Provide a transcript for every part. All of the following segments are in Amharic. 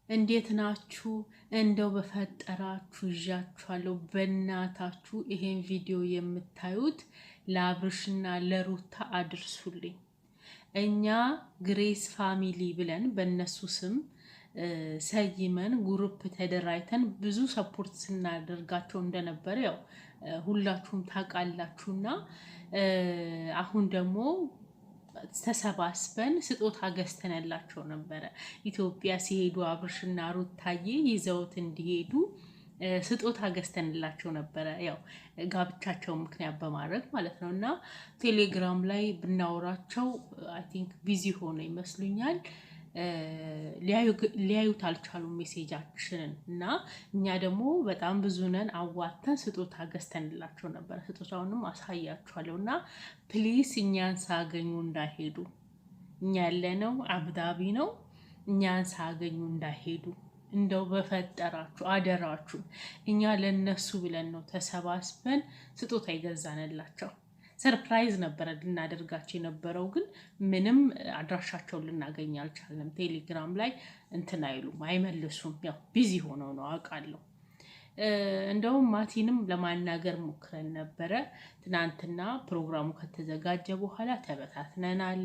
እንዴት ናችሁ? እንደው በፈጠራችሁ ይዣችኋለሁ። በእናታችሁ ይሄን ቪዲዮ የምታዩት ለአብርሽና ለሩታ አድርሱልኝ። እኛ ግሬስ ፋሚሊ ብለን በእነሱ ስም ሰይመን ግሩፕ ተደራጅተን ብዙ ሰፖርት ስናደርጋቸው እንደነበረ ያው ሁላችሁም ታውቃላችሁና አሁን ደግሞ ተሰባስበን ስጦታ ገዝተንላቸው ነበረ። ኢትዮጵያ ሲሄዱ አብርሽና ሩታዬ ይዘውት እንዲሄዱ ስጦታ ገዝተንላቸው ነበረ። ያው ጋብቻቸው ምክንያት በማድረግ ማለት ነው። እና ቴሌግራም ላይ ብናወራቸው አይ ቲንክ ቢዚ ሆነ ይመስሉኛል። ሊያዩት አልቻሉም ሜሴጃችንን። እና እኛ ደግሞ በጣም ብዙ ነን፣ አዋተን ስጦታ ገዝተንላቸው ነበረ። ስጦታውንም አሳያችኋለሁ። እና ፕሊስ እኛን ሳገኙ እንዳይሄዱ፣ እኛ ያለነው አቡዳቢ ነው። እኛን ሳገኙ እንዳይሄዱ እንደው በፈጠራችሁ አደራችሁ። እኛ ለነሱ ብለን ነው ተሰባስበን ስጦታ ይገዛንላቸው። ሰርፕራይዝ ነበረ ልናደርጋቸው የነበረው፣ ግን ምንም አድራሻቸውን ልናገኝ አልቻልንም። ቴሌግራም ላይ እንትን አይሉም፣ አይመልሱም። ያው ቢዚ ሆነው ነው አውቃለሁ። እንደውም ማቲንም ለማናገር ሞክረን ነበረ። ትናንትና ፕሮግራሙ ከተዘጋጀ በኋላ ተበታትነናል።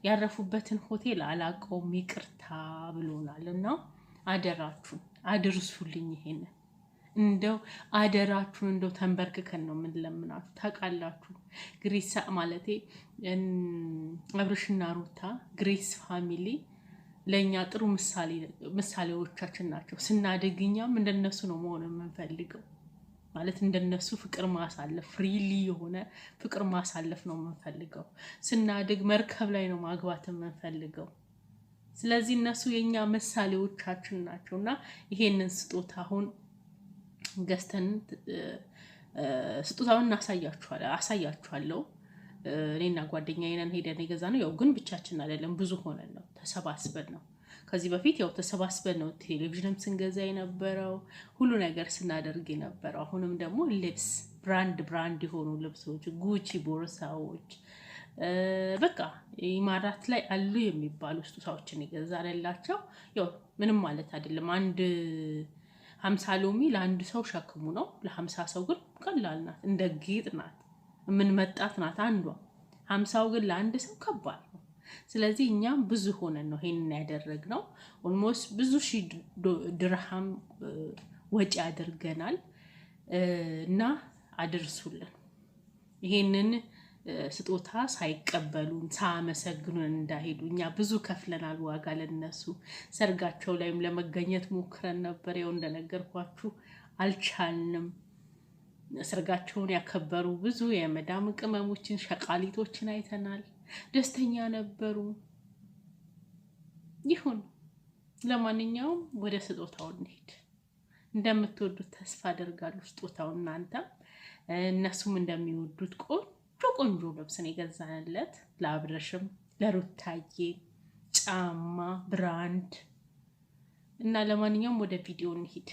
ያረፉበትን ሆቴል አላውቀውም፣ ይቅርታ ብሎናል። እና አደራችሁን አድርሱልኝ ይሄንን እንደው አደራችሁን። እንደው ተንበርክከን ነው የምንለምናችሁ። ታውቃላችሁ ግሬስ ማለቴ አብርሽና ሩታ ግሬስ ፋሚሊ ለእኛ ጥሩ ምሳሌዎቻችን ናቸው። ስናድግ እኛም እንደነሱ ነው መሆን የምንፈልገው። ማለት እንደነሱ ፍቅር ማሳለፍ፣ ፍሪሊ የሆነ ፍቅር ማሳለፍ ነው የምንፈልገው። ስናድግ መርከብ ላይ ነው ማግባት የምንፈልገው። ስለዚህ እነሱ የኛ ምሳሌዎቻችን ናቸው። እና ይሄንን ስጦታ አሁን ገዝተን ስጦታውን አሳያችኋለሁ። እኔና ጓደኛዬ ነን ሄደን የገዛነው። ያው ግን ብቻችን አይደለም፣ ብዙ ሆነን ነው፣ ተሰባስበን ነው። ከዚህ በፊት ያው ተሰባስበን ነው ቴሌቪዥንም ስንገዛ የነበረው፣ ሁሉ ነገር ስናደርግ የነበረው። አሁንም ደግሞ ልብስ ብራንድ የሆኑ ልብሶች፣ ጉቺ ቦርሳዎች፣ በቃ ኢማራት ላይ አሉ የሚባሉ ስጦታዎችን የገዛንላቸው። ያው ምንም ማለት አይደለም። 50 ሎሚ ለአንድ ሰው ሸክሙ ነው። ለ50 ሰው ግን ቀላል ናት፣ እንደ ጌጥ ናት፣ የምንመጣት ናት አንዷ። 50ው ግን ለአንድ ሰው ከባድ ነው። ስለዚህ እኛም ብዙ ሆነን ነው ይሄንን ያደረግነው። ኦልሞስት ብዙ ሺህ ድርሃም ወጪ አድርገናል። እና አድርሱልን ይሄንን ስጦታ ሳይቀበሉን ሳያመሰግኑን እንዳይሄዱ። እኛ ብዙ ከፍለናል ዋጋ ለነሱ። ሰርጋቸው ላይም ለመገኘት ሞክረን ነበር። ያው እንደነገርኳችሁ አልቻልንም። ሰርጋቸውን ያከበሩ ብዙ የመዳም ቅመሞችን ሸቃሊቶችን አይተናል። ደስተኛ ነበሩ። ይሁን። ለማንኛውም ወደ ስጦታው እንሄድ። እንደምትወዱት ተስፋ አደርጋለሁ። ስጦታው እናንተም እነሱም እንደሚወዱት ቆንጆ ልብስን የገዛንለት ለአብረሽም ለሩታዬ ጫማ ብራንድ። እና ለማንኛውም ወደ ቪዲዮ እንሂድ።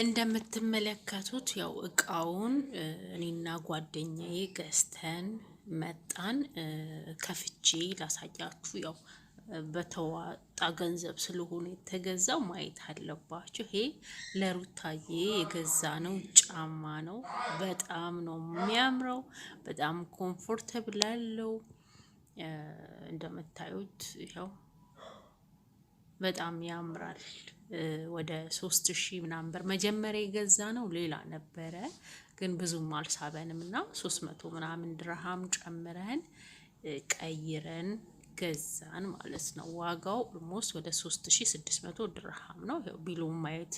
እንደምትመለከቱት ያው እቃውን እኔና ጓደኛዬ ገዝተን መጣን። ከፍቼ ላሳያችሁ። ያው በተዋጣ ገንዘብ ስለሆነ የተገዛው ማየት አለባችሁ። ይሄ ለሩታዬ የገዛ ነው ጫማ ነው። በጣም ነው የሚያምረው። በጣም ኮምፎርተብል አለው። እንደምታዩት ይኸው በጣም ያምራል። ወደ 3000 ምናምን ብር መጀመሪያ የገዛ ነው ሌላ ነበረ፣ ግን ብዙም አልሳበንም እና 300 ምናምን ድርሃም ጨምረን ቀይረን ገዛን ማለት ነው። ዋጋው ኦልሞስት ወደ 3600 ድርሃም ነው። ይሄው ቢሉን ማየት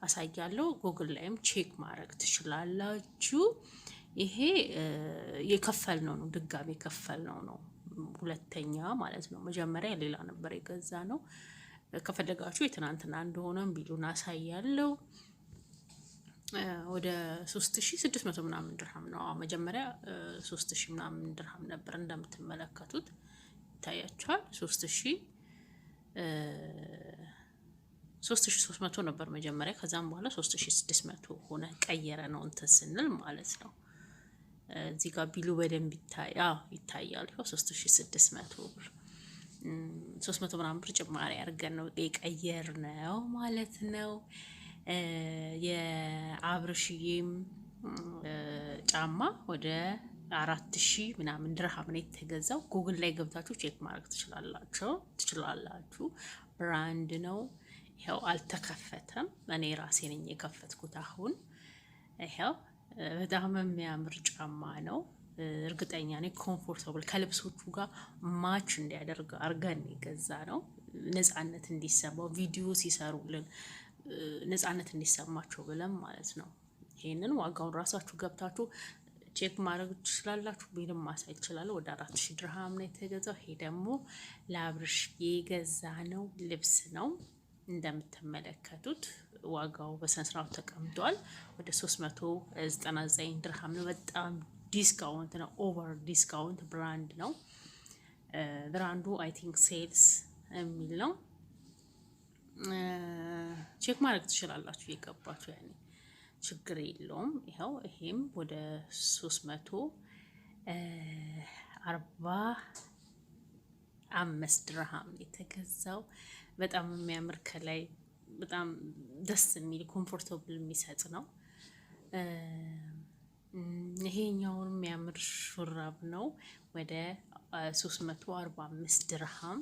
አሳያለሁ። ጉግል ላይም ቼክ ማድረግ ትችላላችሁ። ይሄ የከፈልነው ነው፣ ድጋሚ የከፈልነው ነው። ሁለተኛ ማለት ነው። መጀመሪያ ሌላ ነበር የገዛ ነው። ከፈለጋችሁ የትናንትና እንደሆነም ቢሉን አሳያለሁ። ወደ 3600 ምናምን ድርሃም ነው። መጀመሪያ 3000 ምናምን ድርሃም ነበር እንደምትመለከቱት ይታያችኋል። 3300 ነበር መጀመሪያ። ከዛም በኋላ 3600 ሆነ። ቀየረ ነው እንትን ስንል ማለት ነው። እዚህ ጋር ቢሉ በደንብ ይታያል። 3600 ብር 300 ምናምን ብር ጭማሪ አድርገን ነው የቀየር ነው ማለት ነው። የአብርሽዬም ጫማ ወደ 4000 ምናምን ድርሃም ነው የተገዛው። ጉግል ላይ ገብታችሁ ቼክ ማድረግ ትችላላችሁ። ብራንድ ነው። ይኸው አልተከፈተም። እኔ ራሴ ነኝ የከፈትኩት አሁን። ይኸው በጣም የሚያምር ጫማ ነው። እርግጠኛ ነኝ ኮምፎርታብል ከልብሶቹ ጋር ማች እንዲያደርግ አርገን የገዛ ነው። ነፃነት እንዲሰማው ቪዲዮ ሲሰሩልን ነፃነት እንዲሰማቸው ብለን ማለት ነው። ይሄንን ዋጋውን ራሳችሁ ገብታችሁ ቼክ ማድረግ ትችላላችሁ። ቢልም ማሳየት ይችላል። ወደ 4000 ድርሃም ነው የተገዛው። ይሄ ደግሞ ለአብርሽ የገዛ ነው ልብስ ነው። እንደምትመለከቱት ዋጋው በስነስርዓቱ ተቀምጧል። ወደ 399 ድርሃም ነው። በጣም ዲስካውንት ነው። ኦቨር ዲስካውንት ብራንድ ነው። ብራንዱ አይ ቲንክ ሴልስ የሚል ነው። ቼክ ማድረግ ትችላላችሁ የገባችሁ ያኔ ችግር የለውም። ይኸው ይሄም ወደ 345 ድርሃም የተገዛው። በጣም የሚያምር ከላይ በጣም ደስ የሚል ኮምፎርታብል የሚሰጥ ነው። ይሄኛውን የሚያምር ሹራብ ነው። ወደ 345 ድርሃም።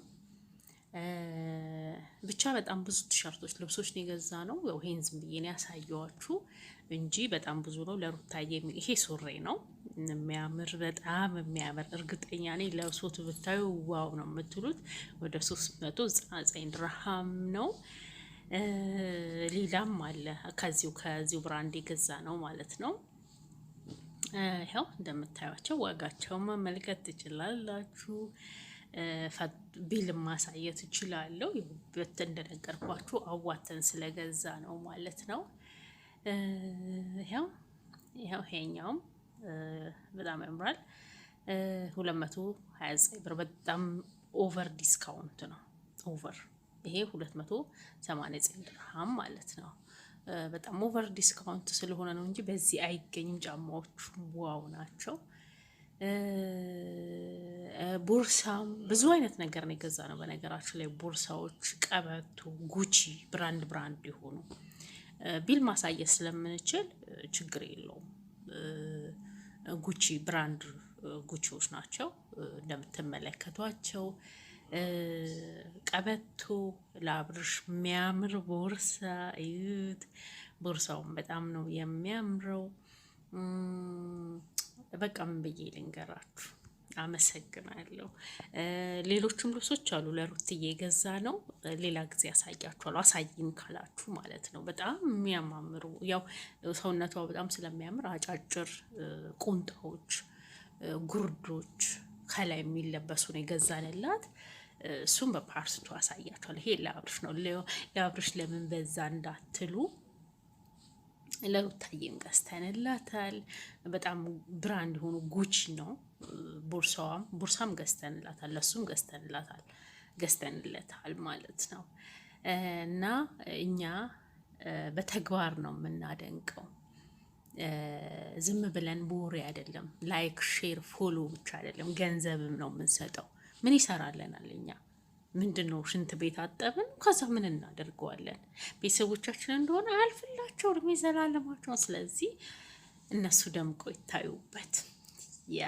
ብቻ በጣም ብዙ ቲሸርቶች ልብሶች ነው የገዛ ነው። ያው ይሄን ዝም ብዬ ነው ያሳየዋችሁ እንጂ በጣም ብዙ ነው። ለሩታዬ ይሄ ሱሪ ነው የሚያምር በጣም የሚያምር እርግጠኛ ነኝ ለብሶት ብታዩ ዋው ነው የምትሉት። ወደ 399 ድርሃም ነው። ሌላም አለ ከዚሁ ብራንድ የገዛ ነው ማለት ነው። ይኸው እንደምታዩቸው ዋጋቸው መመልከት ትችላላችሁ። ቢል ማሳየት እችላለሁ። እንደነገርኳችሁ አዋተን ስለገዛ ነው ማለት ነው። ይሄኛውም በጣም ያምራል። 229 ብር በጣም ኦቨር ዲስካውንት ነው። ኦቨር ይሄ 289 ድርሃም ማለት ነው። በጣም ኦቨር ዲስካውንት ስለሆነ ነው እንጂ በዚህ አይገኝም። ጫማዎቹ ዋው ናቸው። ቦርሳም ብዙ አይነት ነገር ነው የገዛ ነው። በነገራችን ላይ ቦርሳዎች፣ ቀበቶ፣ ጉቺ ብራንድ የሆኑ ቢል ማሳየት ስለምንችል ችግር የለውም። ጉቺ ብራንድ ጉቺዎች ናቸው እንደምትመለከቷቸው። ቀበቶ ለአብርሽ የሚያምር ቦርሳ እዩት። ቦርሳውን በጣም ነው የሚያምረው። በቃ ምን ብዬ ልንገራችሁ። አመሰግናለሁ። ሌሎችም ልብሶች አሉ ለሩትዬ የገዛ ነው። ሌላ ጊዜ ያሳያችኋለሁ። አሳይን ካላችሁ ማለት ነው። በጣም የሚያማምሩ ያው ሰውነቷ በጣም ስለሚያምር አጫጭር ቁንጣዎች፣ ጉርዶች ከላይ የሚለበሱ ነው የገዛንላት። እሱም በፓርቱ አሳያችኋለሁ። ይሄ ለአብርሽ ነው። ለአብርሽ ለምን በዛ እንዳትሉ ለሩታዬም ገዝተንላታል። በጣም ብራንድ የሆኑ ጉቺ ነው። ቦርሳም ገዝተንላታል። ለሱም ገዝተንለታል ማለት ነው። እና እኛ በተግባር ነው የምናደንቀው። ዝም ብለን በወሬ አይደለም። ላይክ፣ ሼር፣ ፎሎ ብቻ አይደለም፣ ገንዘብም ነው የምንሰጠው። ምን ይሰራልናል? እኛ ምንድነው ሽንት ቤት አጠብን፣ ከዛ ምን እናደርገዋለን? ቤተሰቦቻችን እንደሆነ አያልፍላቸው እድሜ ዘላለማቸው። ስለዚህ እነሱ ደምቆ ይታዩበት ያ